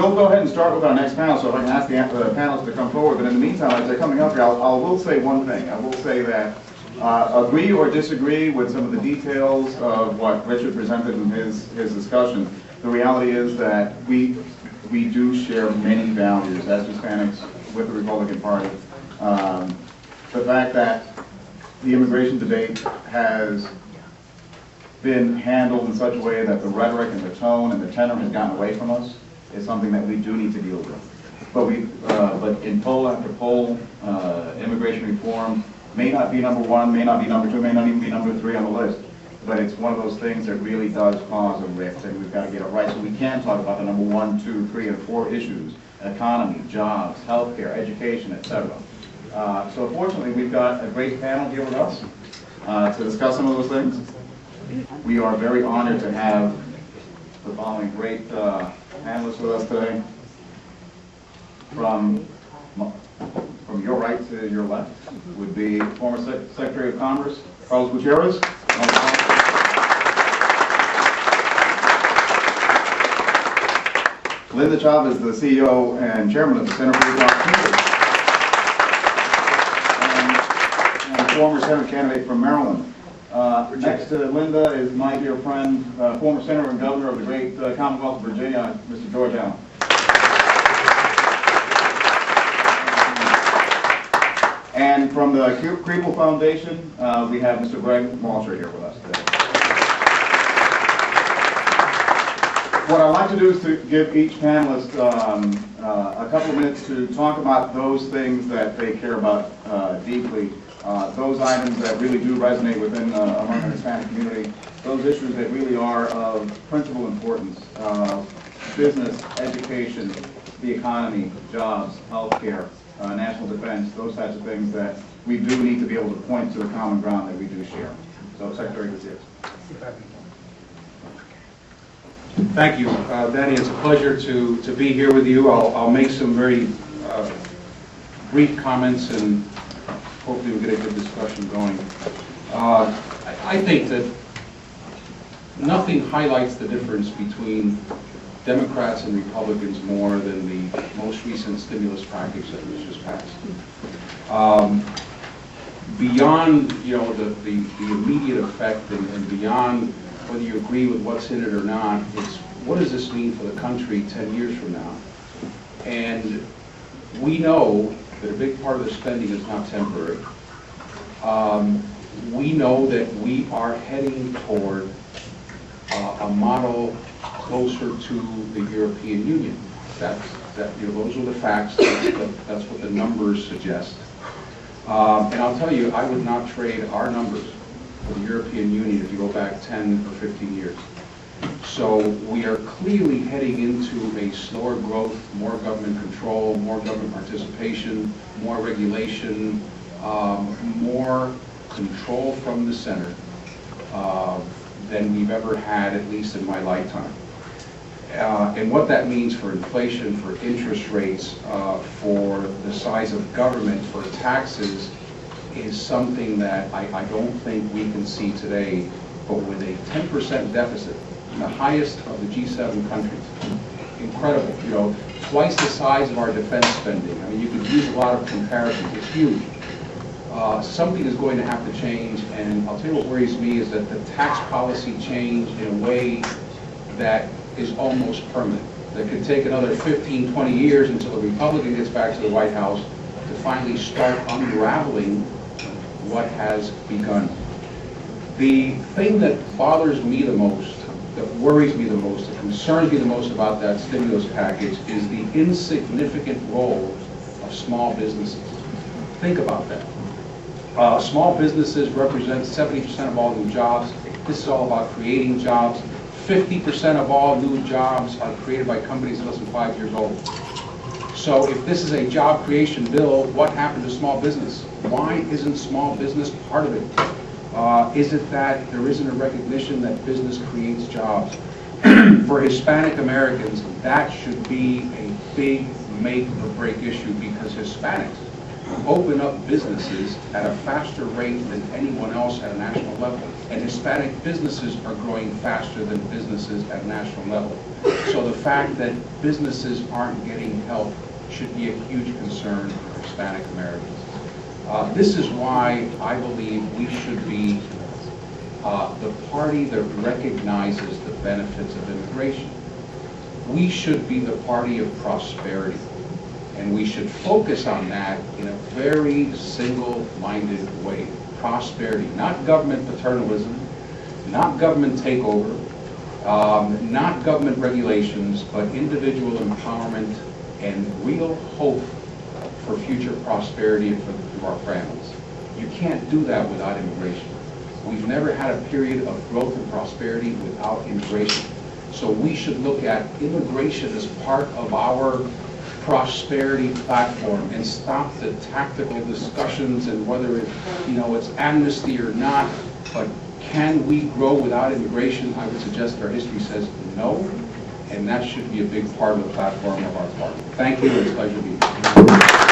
we'll go ahead and start with our next panel, so if I can ask the panelists to come forward. But in the meantime, as they're coming up here, I will say one thing. I will say that agree or disagree with some of the details of what Richard presented in his discussion, the reality is that we do share many values as Hispanics with the Republican Party. The fact that the immigration debate has been handled in such a way that the rhetoric and the tone and the tenor has gotten away from us is something that we do need to deal with. But in poll after poll, immigration reform may not be number one, may not be number two, may not even be number three on the list. But it's one of those things that really does cause a rift, and we've got to get it right so we can talk about the number 1, 2, 3, and 4 issues: economy, jobs, healthcare, education, etc. So fortunately, we've got a great panel here with us to discuss some of those things. We are very honored to have the following great panelists with us today. From your right to your left would be former Secretary of Commerce, Carlos Gutierrez. Linda Chavez is the CEO and Chairman of the Center for Youth Opportunity. And former Senate candidate from Maryland. Next to Linda is my dear friend, former Senator and Governor of the great Commonwealth of Virginia, Mr. George Allen. And from the Kriebel Foundation, we have Mr. Greg Walter here with us today. What I'd like to do is to give each panelist a couple of minutes to talk about those things that they care about deeply, those items that really do resonate within among the Hispanic community, those issues that really are of principal importance: business, education, the economy, jobs, healthcare, national defense, those types of things that we do need to be able to point to a common ground that we do share. So, Secretary Gutierrez. Thank you, Danny. It's a pleasure to be here with you. I'll make some very brief comments, and hopefully we'll get a good discussion going. I think that nothing highlights the difference between Democrats and Republicans more than the most recent stimulus package that was just passed. Beyond the immediate effect and beyond whether you agree with what's in it or not, it's what does this mean for the country 10 years from now? And we know that a big part of the spending is not temporary. We know that we are heading toward a model closer to the European Union. Those are the facts. That's what the numbers suggest. And I'll tell you, I would not trade our numbers for the European Union if you go back 10 or 15 years. So we are clearly heading into a slower growth, more government control, more government participation, more regulation, more control from the center than we've ever had, at least in my lifetime. And what that means for inflation, for interest rates, for the size of government, for taxes, is something that I don't think we can see today. But with a 10% deficit, the highest of the G7 countries, incredible, twice the size of our defense spending. I mean, you could use a lot of comparisons. It's huge. Something is going to have to change, and I'll tell you what worries me is that the tax policy change in a way that is almost permanent. That could take another 15, 20 years until a Republican gets back to the White House to finally start unraveling what has begun. The thing that bothers me the most, that worries me the most, that concerns me the most about that stimulus package is the insignificant role of small businesses. Think about that. Small businesses represent 70% of all new jobs. This is all about creating jobs. 50% of all new jobs are created by companies less than 5 years old. So if this is a job creation bill, what happened to small business? Why isn't small business part of it? Is it that there isn't a recognition that business creates jobs? For Hispanic Americans, that should be a big make or break issue, because Hispanics open up businesses at a faster rate than anyone else at a national level. And Hispanic businesses are growing faster than businesses at national level. So the fact that businesses aren't getting help should be a huge concern for Hispanic Americans. This is why I believe we should be the party that recognizes the benefits of immigration. We should be the party of prosperity. And we should focus on that in a very single-minded way. Prosperity, not government paternalism, not government takeover, not government regulations, but individual empowerment and real hope for future prosperity and for our families. You can't do that without immigration. We've never had a period of growth and prosperity without immigration. So we should look at immigration as part of our prosperity platform and stop the tactical discussions and whether it's amnesty or not. But can we grow without immigration? I would suggest our history says no, and that should be a big part of the platform of our party. Thank you, it's a pleasure to be here.